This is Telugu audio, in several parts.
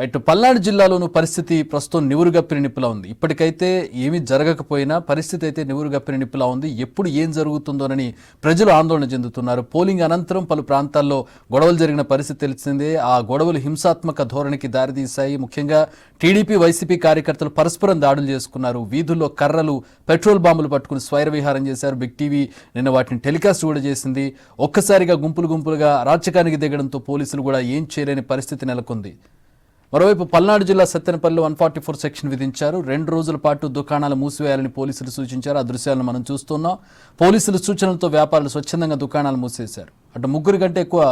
ఇటు పల్నాడు జిల్లాలోనూ పరిస్థితి ప్రస్తుతం నివురుగప్పిన నిప్పులా ఉంది. ఇప్పటికైతే ఏమీ జరగకపోయినా పరిస్థితి అయితే నివురుగప్పిన నిప్పులా ఉంది. ఎప్పుడు ఏం జరుగుతుందోనని ప్రజలు ఆందోళన చెందుతున్నారు. పోలింగ్ అనంతరం పలు ప్రాంతాల్లో గొడవలు జరిగిన పరిస్థితి తెలిసిందే. ఆ గొడవలు హింసాత్మక ధోరణికి దారితీశాయి. ముఖ్యంగా టీడీపీ వైసీపీ కార్యకర్తలు పరస్పరం దాడులు చేసుకున్నారు. వీధుల్లో కర్రలు, పెట్రోల్ బాంబులు పట్టుకుని స్వైర విహారం చేశారు. బిగ్ టీవీ నిన్న వాటిని టెలికాస్ట్ కూడా చేసింది. ఒక్కసారిగా గుంపులుగా అరాచకానికి దిగడంతో పోలీసులు కూడా ఏం చేయలేని పరిస్థితి నెలకొంది. మరోవైపు పల్నాడు జిల్లా సత్తెనపల్లిలో 144 సెక్షన్ విధించారు. 2 రోజుల పాటు దుకాణాలు మూసివేయాలని పోలీసులు సూచించారు. ఆ దృశ్యాలను మనం చూస్తున్నాం. పోలీసుల సూచనలతో వ్యాపారులు స్వచ్ఛందంగా దుకాణాలు మూసేశారు. అటు 3 కంటే ఎక్కువ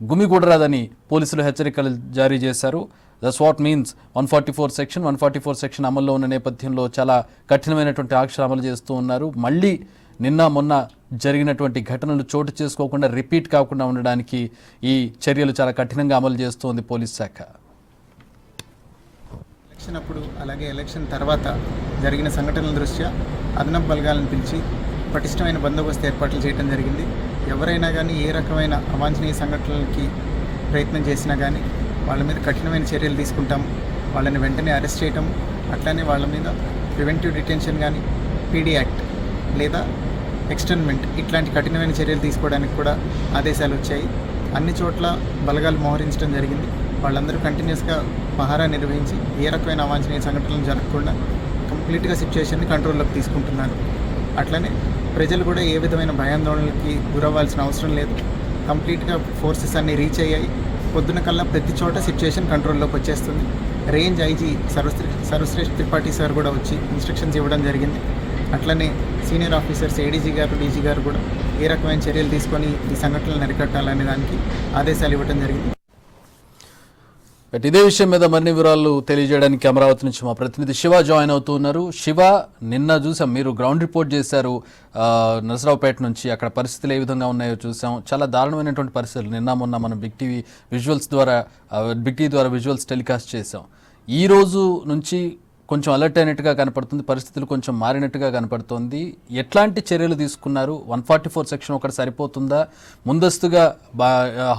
గుమిగూడరాదని పోలీసులు హెచ్చరికలు జారీ చేశారు. దట్స్ వాట్ మీన్స్ 144 సెక్షన్ అమల్లో ఉన్న నేపథ్యంలో చాలా కఠినమైనటువంటి ఆంక్షలు అమలు చేస్తూ ఉన్నారు. మళ్ళీ నిన్న మొన్న జరిగినటువంటి ఘటనలు చోటు చేసుకోకుండా రిపీట్ కాకుండా ఉండడానికి ఈ చర్యలు చాలా కఠినంగా అమలు చేస్తోంది పోలీస్ శాఖ. ఎలక్షన్ అప్పుడు అలాగే ఎలక్షన్ తర్వాత జరిగిన సంఘటనల దృష్ట్యా అదనపు బలగాలను పిలిచి పటిష్టమైన బందోబస్తు ఏర్పాట్లు చేయడం జరిగింది. ఎవరైనా కానీ ఏ రకమైన అవాంఛనీయ సంఘటనలకి ప్రయత్నం చేసినా కానీ వాళ్ళ మీద కఠినమైన చర్యలు తీసుకుంటాం. వాళ్ళని వెంటనే అరెస్ట్ చేయటం, అట్లానే వాళ్ళ మీద ప్రివెంటివ్ డిటెన్షన్ కానీ, పీడీ యాక్ట్ లేదా ఎక్స్టర్న్మెంట్ ఇట్లాంటి కఠినమైన చర్యలు తీసుకోవడానికి కూడా ఆదేశాలు వచ్చాయి. అన్ని చోట్ల బలగాలు మోహరించడం జరిగింది. వాళ్ళందరూ కంటిన్యూస్గా పహారా నిర్వహించి ఏ రకమైన అవాంఛనీయ సంఘటనలు జరగకుండా కంప్లీట్గా సిచ్యువేషన్ని కంట్రోల్లోకి తీసుకుంటున్నారు. అట్లనే ప్రజలు కూడా ఏ విధమైన భయాందోళనలకి గురవ్వాల్సిన అవసరం లేదు. కంప్లీట్గా ఫోర్సెస్ అన్నీ రీచ్ అయ్యాయి. పొద్దున కల్లా ప్రతి చోట సిచ్యువేషన్ కంట్రోల్లోకి వచ్చేస్తుంది. Range IG Sarvashreshtha Tripathi sir కూడా వచ్చి ఇన్స్ట్రక్షన్స్ ఇవ్వడం జరిగింది. అట్లనే సీనియర్ ఆఫీసర్స్ ఏడీజీ గారు, డీజీ గారు కూడా ఏ రకమైన చర్యలు తీసుకొని ఈ సంఘటనలను అరికట్టాలనే దానికి ఆదేశాలు ఇవ్వడం జరిగింది. ఇదే విషయం మీద మరిన్ని వివరాలు తెలియజేయడానికి అమరావతి నుంచి మా ప్రతినిధి శివ జాయిన్ అవుతూ ఉన్నారు. శివ, నిన్న చూసాం మీరు గ్రౌండ్ రిపోర్ట్ చేశారు నరసరావుపేట నుంచి. అక్కడ పరిస్థితులు ఏ విధంగా ఉన్నాయో చూసాం. చాలా దారుణమైనటువంటి పరిస్థితులు. నిన్న మొన్న మనం బిగ్ టీవీ ద్వారా విజువల్స్ టెలికాస్ట్ చేసాం. ఈ రోజు నుంచి కొంచెం అలర్ట్ అయినట్టుగా కనపడుతుంది. పరిస్థితులు కొంచెం మారినట్టుగా కనపడుతోంది. ఎట్లాంటి చర్యలు తీసుకున్నారు? 144 సెక్షన్ ఒకటి సరిపోతుందా? ముందస్తుగా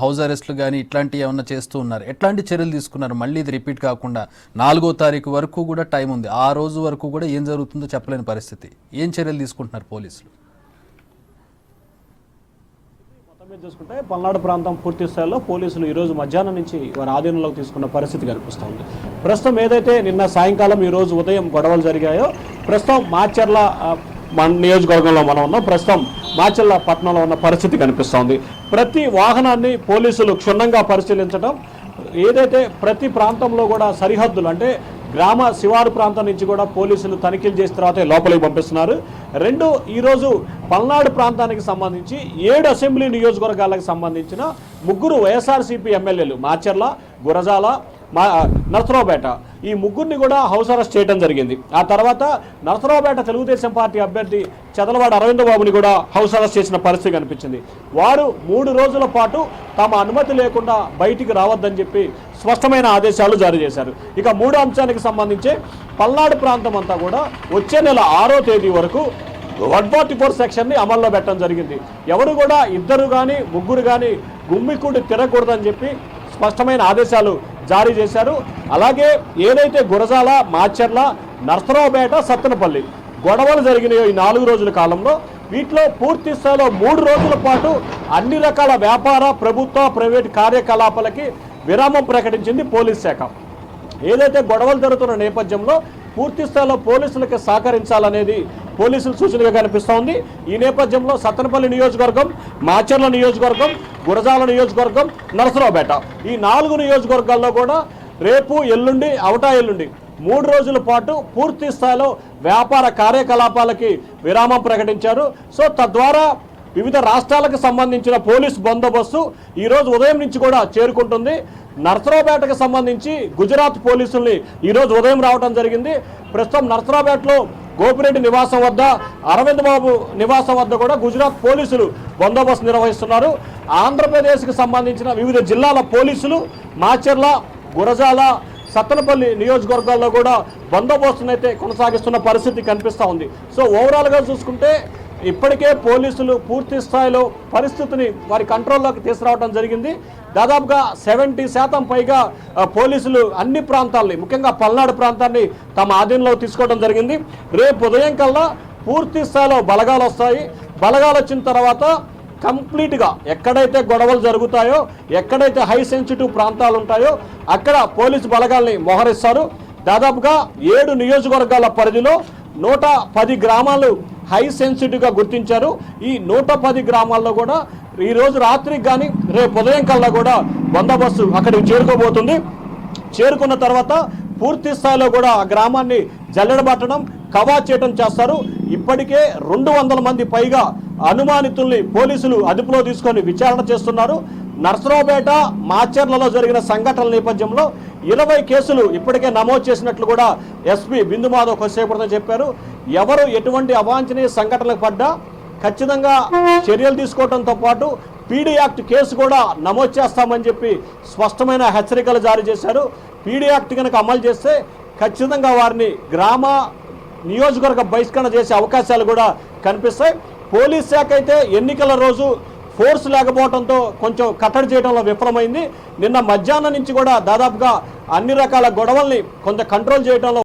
హౌస్ అరెస్టులు కానీ ఇట్లాంటివి ఏమన్నా చేస్తూ ఉన్నారు? ఎట్లాంటి చర్యలు తీసుకున్నారు? మళ్ళీ ఇది రిపీట్ కాకుండా 4వ తారీఖు వరకు కూడా టైం ఉంది. ఆ రోజు వరకు కూడా ఏం జరుగుతుందో చెప్పలేని పరిస్థితి. ఏం చర్యలు తీసుకుంటున్నారు పోలీసులు? చూసుకుంటే పల్నాడు ప్రాంతం పూర్తి స్థాయిలో పోలీసులు ఈరోజు మధ్యాహ్నం నుంచి వారి ఆధీనంలోకి తీసుకున్న పరిస్థితి కనిపిస్తుంది. ప్రస్తుతం ఏదైతే నిన్న సాయంకాలం ఈరోజు ఉదయం గొడవలు జరిగాయో, ప్రస్తుతం మాచర్ల నియోజకవర్గంలో మనం ఉన్నాం. ప్రస్తుతం మాచర్ల పట్టణంలో ఉన్న పరిస్థితి కనిపిస్తోంది. ప్రతి వాహనాన్ని పోలీసులు క్షుణ్ణంగా పరిశీలించడం, ఏదైతే ప్రతి ప్రాంతంలో కూడా సరిహద్దులు అంటే గ్రామ శివారు ప్రాంతం నుంచి కూడా పోలీసులు తనిఖీలు చేసిన తర్వాత లోపలికి పంపిస్తున్నారు. ఈరోజు పల్నాడు ప్రాంతానికి సంబంధించి 7 అసెంబ్లీ నియోజకవర్గాలకు సంబంధించిన 3 వైఎస్ఆర్సీపీ ఎమ్మెల్యేలు మాచర్ల, గురజాల, నరసరావుపేట ఈ 3ని కూడా హౌస్ అరెస్ట్ చేయడం జరిగింది. ఆ తర్వాత నరసరావుపేట తెలుగుదేశం పార్టీ అభ్యర్థి చదలవాడ అరవింద్ బాబుని కూడా హౌస్ అరెస్ట్ చేసిన పరిస్థితి కనిపించింది. వారు 3 రోజుల పాటు తమ అనుమతి లేకుండా బయటికి రావద్దని చెప్పి స్పష్టమైన ఆదేశాలు జారీ చేశారు. ఇక 3వ అంశానికి సంబంధించి పల్నాడు ప్రాంతం అంతా కూడా వచ్చే నెల 6వ తేదీ వరకు 144 సెక్షన్ని అమల్లో పెట్టడం జరిగింది. ఎవరు కూడా 2 కానీ 3 కానీ గుమ్మికూడి తిరగకూడదని చెప్పి స్పష్టమైన ఆదేశాలు జారీ చేశారు. అలాగే ఏదైతే గురజాల, మాచర్ల, నరసరావుపేట, సత్తెనపల్లి గొడవలు జరిగినాయో ఈ 4 రోజుల కాలంలో, వీటిలో పూర్తి స్థాయిలో 3 రోజుల పాటు అన్ని రకాల వ్యాపార, ప్రభుత్వ, ప్రైవేట్ కార్యకలాపాలకి విరామం ప్రకటించింది పోలీస్ శాఖ. ఏదైతే గొడవలు జరుగుతున్న నేపథ్యంలో పూర్తి స్థాయిలో పోలీసులకు సహకరించాలనేది పోలీసుల సూచనగా కనిపిస్తోంది. ఈ నేపథ్యంలో సత్తెనపల్లి నియోజకవర్గం, మాచర్ల నియోజకవర్గం, గురజాల నియోజకవర్గం, నరసరావుపేట ఈ 4 నియోజకవర్గాల్లో కూడా రేపు, ఎల్లుండి, అవటా ఎల్లుండి 3 రోజుల పాటు పూర్తి స్థాయిలో వ్యాపార కార్యకలాపాలకి విరామం ప్రకటించారు. సో తద్వారా వివిధ రాష్ట్రాలకు సంబంధించిన పోలీసు బందోబస్తు ఈరోజు ఉదయం నుంచి కూడా చేరుకుంటుంది. నరసరావుపేటకు సంబంధించి గుజరాత్ పోలీసుల్ని ఈరోజు ఉదయం రావడం జరిగింది. ప్రస్తుతం నరసరావుపేటలో గోపిరెడ్డి నివాసం వద్ద, అరవింద్ బాబు నివాసం వద్ద కూడా గుజరాత్ పోలీసులు బందోబస్తు నిర్వహిస్తున్నారు. ఆంధ్రప్రదేశ్కి సంబంధించిన వివిధ జిల్లాల పోలీసులు మాచర్ల, గురజాల, సత్తెనపల్లి నియోజకవర్గాల్లో కూడా బందోబస్తునైతే కొనసాగిస్తున్న పరిస్థితి కనిపిస్తూ ఉంది. సో ఓవరాల్గా చూసుకుంటే ఇప్పటికే పోలీసులు పూర్తి స్థాయిలో పరిస్థితిని వారి కంట్రోల్లోకి తీసుకురావడం జరిగింది. దాదాపుగా 70% పైగా పోలీసులు అన్ని ప్రాంతాలని, ముఖ్యంగా పల్నాడు ప్రాంతాన్ని తమ ఆధీనంలో తీసుకోవడం జరిగింది. రేపు ఉదయం కల్లా పూర్తి స్థాయిలో బలగాలు వస్తాయి. బలగాలు వచ్చిన తర్వాత కంప్లీట్గా ఎక్కడైతే గొడవలు జరుగుతాయో, ఎక్కడైతే హై సెన్సిటివ్ ప్రాంతాలు ఉంటాయో అక్కడ పోలీసు బలగాల్ని మోహరిస్తారు. దాదాపుగా 7 నియోజకవర్గాల పరిధిలో 110 గ్రామాలు హై సెన్సిటివ్గా గుర్తించారు. ఈ 110 గ్రామాల్లో కూడా ఈరోజు రాత్రికి కానీ రేపు ఉదయం కల్లా కూడా బందోబస్తు అక్కడికి చేరుకోబోతుంది. చేరుకున్న తర్వాత పూర్తి స్థాయిలో కూడా ఆ గ్రామాన్ని జల్లెడబట్టడం, కవా చేయడం చేస్తారు. ఇప్పటికే 200 మంది పైగా అనుమానితుల్ని పోలీసులు అదుపులో తీసుకొని విచారణ చేస్తున్నారు. నర్సరావుపేట, మాచర్లలో జరిగిన సంఘటనల నేపథ్యంలో 20 కేసులు ఇప్పటికే నమోదు చేసినట్లు కూడా ఎస్పీ బిందు మాధవ్ కొద్దిసేపటితో చెప్పారు. ఎవరు ఎటువంటి అవాంఛనీయ సంఘటనలకు పడ్డా ఖచ్చితంగా చర్యలు తీసుకోవడంతో పాటు పీడీ యాక్ట్ కేసు కూడా నమోదు చేస్తామని చెప్పి స్పష్టమైన హెచ్చరికలు జారీ చేశారు. పీడీ యాక్ట్ కనుక అమలు చేస్తే ఖచ్చితంగా వారిని గ్రామ నియోజకవర్గ బహిష్కరణ చేసే అవకాశాలు కూడా కనిపిస్తాయి. పోలీస్ శాఖ అయితే ఎన్నికల రోజు ఫోర్స్ లేకపోవడంతో కొంచెం కట్టడి చేయడంలో విఫలమైంది. నిన్న మధ్యాహ్నం నుంచి కూడా దాదాపుగా అన్ని రకాల గొడవల్ని కొంత కంట్రోల్ చేయడంలో